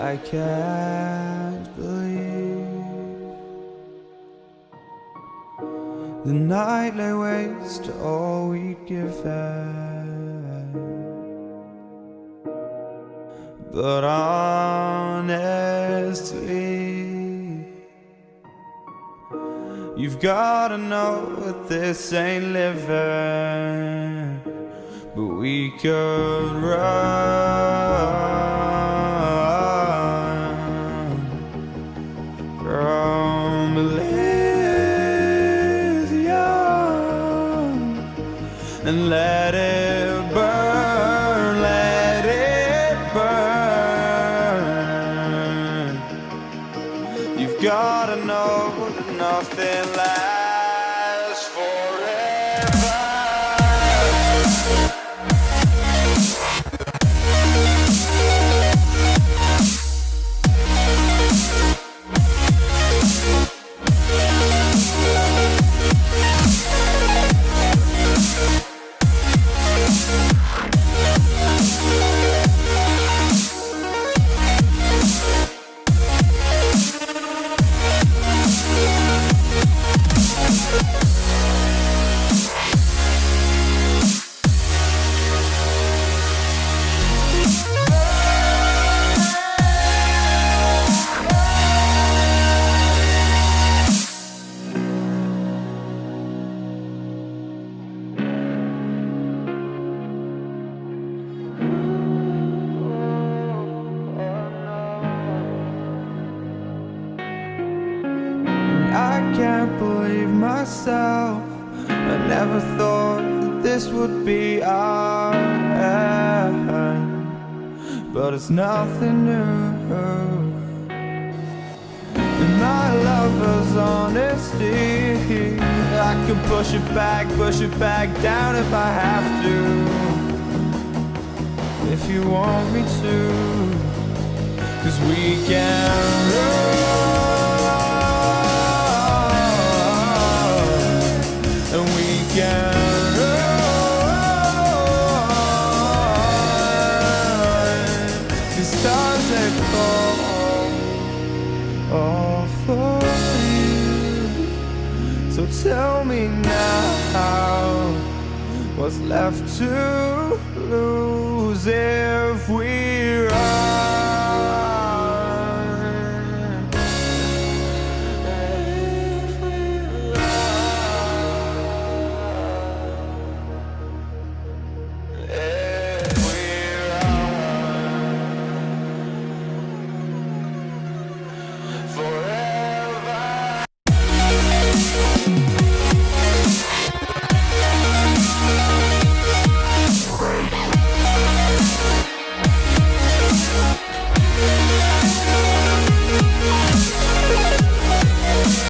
I can't believe the night lay waste to all we'd given. But honestly, you've gotta know that this ain't living. But we could run from Elysium and let it burn, let it burn. You've gotta know that nothing lasts forever. I can't believe myself. I never thought that this would be our end, but it's nothing new. And my lover's honesty, I can push it back down if I have to. If you want me to, 'cause we can run. The stars they fall all for you. So tell me now, what's left to lose?